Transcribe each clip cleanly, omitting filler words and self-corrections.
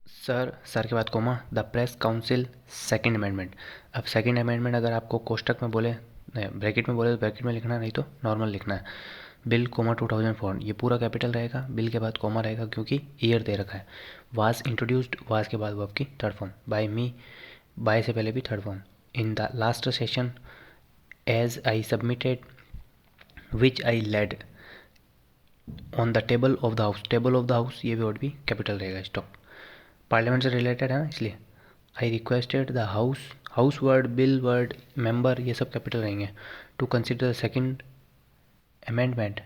Sir के बाद comma, the press council second amendment. अब सेकंड अमेंडमेंट अगर आपको कोष्टक में बोले, ब्रैकेट में बोले तो ब्रैकेट में लिखना, नहीं तो नॉर्मल लिखना है। बिल कोमा 2004, ये पूरा कैपिटल रहेगा, बिल के बाद कोमा रहेगा क्योंकि ईयर दे रखा है। वाज इंट्रोड्यूस्ड, वाज के बाद वर्ब की third form, by me, by से पहले भी third form, in the last session, as I submitted, which I laid, on the table of the house, table of the house ये word भी capital रहेगा। Stop, parliament से related है ना, इसलिए I requested the house, house word, bill word, member, ये सब capital रहेंगे। To consider the second amendment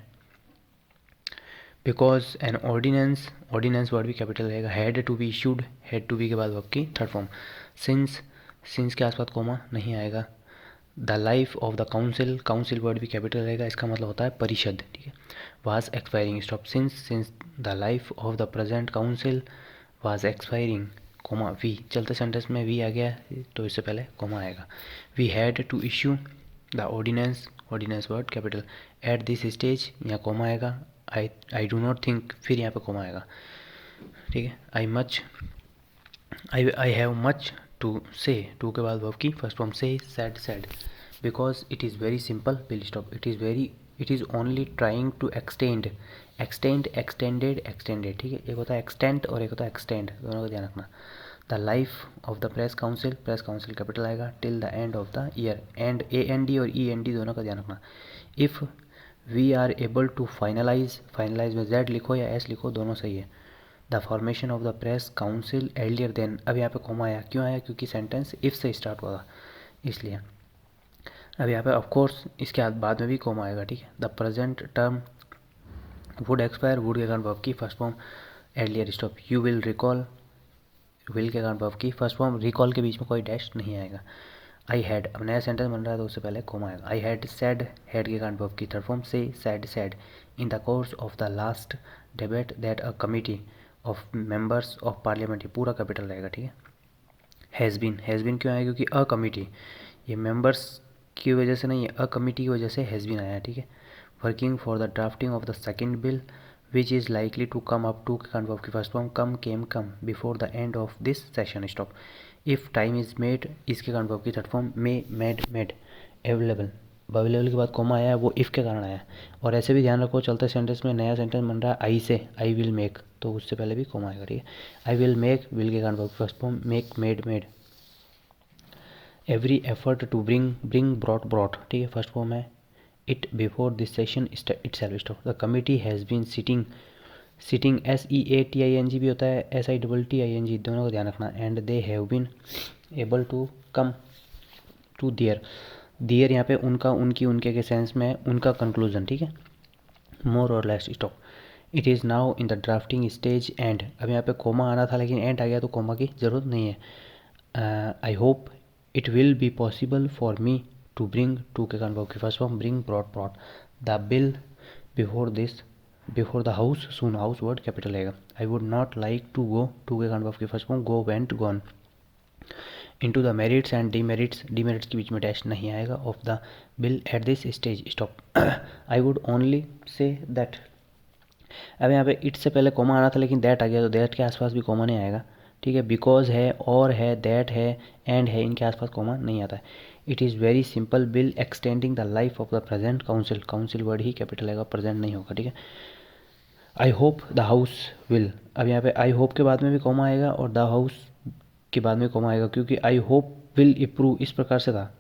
because an ordinance, ordinance word भी कैपिटल रहेगा। Had to be issued, had to be के बाद वर्ब की थर्ड फॉर्म। सिंस, सिंस के आसपास कोमा नहीं आएगा। The life of the council, council word भी कैपिटल रहेगा, इसका मतलब होता है परिषद, ठीक है। Was expiring, stop, since, since the life of the present council was expiring, comma we, चलते सेंटेंस में वी आ गया तो इससे पहले कोमा आएगा। We had to issue the ordinance, ordinance word capital. At this stage, यहाँ कोमा आएगा। आई डू नॉट थिंक, फिर यहाँ पे कोमा आएगा, ठीक है। I have much to say, to के बाद वर्ब की first form, say, said, said, because it is very simple, will stop, it is only trying to extend, extend, extended, extended, ठीक है। एक होता है एक्सटेंड और एक होता है एक्सटेंड, दोनों का ध्यान रखना। The life of the press council, press council capital आएगा। Till the end of the year, end, AND और END दोनों का ध्यान रखना। If we are able to finalize, finalize में Z लिखो या S लिखो, दोनों सही है। The formation of the press council earlier then, अब यहाँ पे कोमा आया, क्यों आया, क्योंकि सेंटेंस इफ से स्टार्ट हुआ था इसलिए। अब यहाँ पे ऑफकोर्स इसके बाद में भी कोमा आएगा, ठीक है। The present term would expire, would के कारण वर्ब की first form earlier, stop. You will recall, will के कारण वर्ब की फर्स्ट फॉर्म, रिकॉल के बीच में कोई डैश नहीं आएगा। आई हैड, अब नया सेंटेंस बन रहा है तो उससे पहले कोमा आएगा। आई हैड सेड, हैड के कारण वर्ब की third form, say, said, sad, in the course of the last debate that a committee of members of parliament, ये पूरा कैपिटल रहेगा, ठीक है। हैज़ बीन क्यों आया, क्योंकि अ कमिटी, ये मेंबर्स की वजह से नहीं है, अ कमिटी की वजह से हैज़ बीन आया, ठीक है। Working for the drafting of the second bill which is likely to come up, to के कारण वर्ब की first form, come, came, come, before the end of this session, stop. If time is made, इसके कारण verb की third form, may, made, made, available, available के बाद coma आया है, वो इफ़ के कारण आया है। और ऐसे भी ध्यान रखो, चलते सेंटेंस में नया सेंटेंस बन रहा है आई से, आई विल मेक, तो उससे पहले भी कोमा आएगा, ठीक है। आई विल मेक, विल के कारण verb first form, make, made, made, every effort to bring, bring, brought, brought, ठीक है, फर्स्ट फॉर्म है। It before this session itself, stop. The committee has been sitting, sitting, SEATING भी होता है, SITTING, दोनों का ध्यान रखना। And they have been able to come to there, there यहाँ पे उनका, उनकी, उनके सेंस में उनका कंक्लूजन, ठीक है, मोर और less, stop. It is now in the drafting stage and, अब यहाँ पे कोमा आना था लेकिन एंड आ गया तो कोमा की ज़रूरत नहीं है। I hope it will be possible for me to bring, to के कारण वर्ब की first form, bring, brought, brought, the bill before this, before the house soon, house word capital रहेगा। I would not like to go, to के कारण verb की first form, go, went, gone, into the merits and demerits, demerits के बीच में dash नहीं आएगा, of the bill at this stage, stop. I would only say that, अब यहाँ पे इट से पहले कोमा आना था लेकिन दैट आ गया तो दैट के आसपास भी कोमा नहीं आएगा, ठीक है। बिकॉज है, और है, दैट है, एंड है, इनके आसपास कोमा नहीं आता है। It is very simple bill extending the life of the present council, council word ही कैपिटल आएगा, प्रेजेंट नहीं होगा, ठीक है। I hope the house will, अब यहाँ पे आई होप के बाद में भी कोमा आएगा और द हाउस के बाद में कोमा आएगा क्योंकि आई होप विल इम्प्रूव इस प्रकार से था।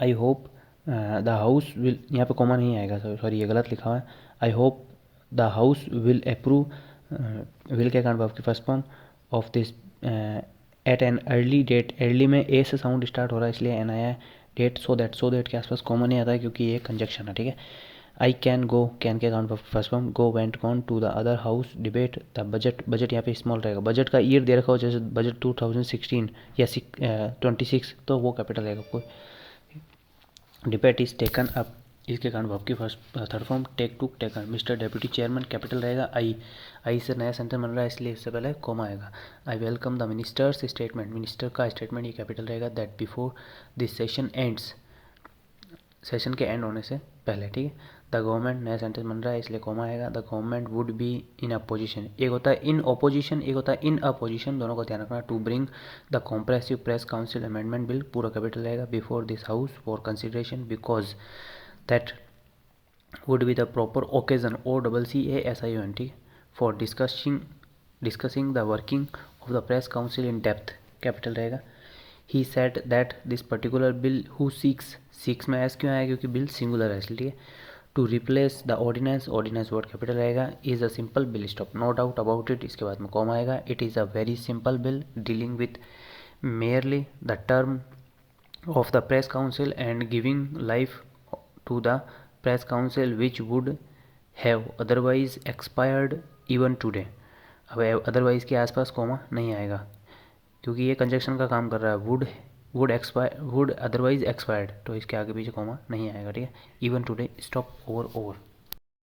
आई होप द हाउस विल, यहाँ पे कॉमा नहीं आएगा, सॉरी ये गलत लिखा हुआ है। I hope the house will approve, will के कारण वर्ब की first form, of this at an early date, early में ए से साउंड स्टार्ट हो रहा है इसलिए एन आया है। Date, so that, so that के आसपास कॉमन नहीं आता है क्योंकि ये कंजक्शन है, ठीक है। आई कैन गो, कैन के कारण first form, go, went, gone, to the other house, debate the budget, budget यहाँ पे स्मॉल रहेगा, बजट का ईयर दे रखा हो जैसे बजट 2016 या 26 तो वो कैपिटल रहेगा कोई। डिबेट इज टेकन अप, इसके कारण वर्ब की first third form, take, took, taken. Mister deputy chairman capital रहेगा, आई, आई से नया सेंटेंस बन रहा है इसलिए इससे पहले कोमा आएगा। I welcome the ministers statement, minister का स्टेटमेंट ये कैपिटल रहेगा, that before this session ends, session के एंड होने से पहले, ठीक है। द गवर्नमेंट, नया सेंटेंस बन रहा है इसलिए कॉमा आएगा। The government would be in opposition, एक होता है इन ओपोजिशन, एक होता है इन अपोजिशन, दोनों को ध्यान रखना। To bring the comprehensive press council amendment bill, पूरा कैपिटल रहेगा, before this house for consideration, because that would be the proper occasion, OCCASION, ठीक है, for discussing the working of the press council in depth, capital रहेगा। He said that this particular bill who seeks में S क्यों आया, क्योंकि bill singular है इसलिए। To replace the ordinance word capital रहेगा। Is a simple bill, stop, no doubt about it, इसके बाद में कॉमा आएगा। It is a very simple bill dealing with merely the term of the press council and giving life to the press council which would have otherwise expired even today। अब otherwise के आसपास comma नहीं आएगा क्योंकि ये conjunction का काम कर रहा है। वुड अदरवाइज एक्सपायर्ड, तो इसके आगे पीछे कॉमा नहीं आएगा, ठीक है। Even today, stop, over.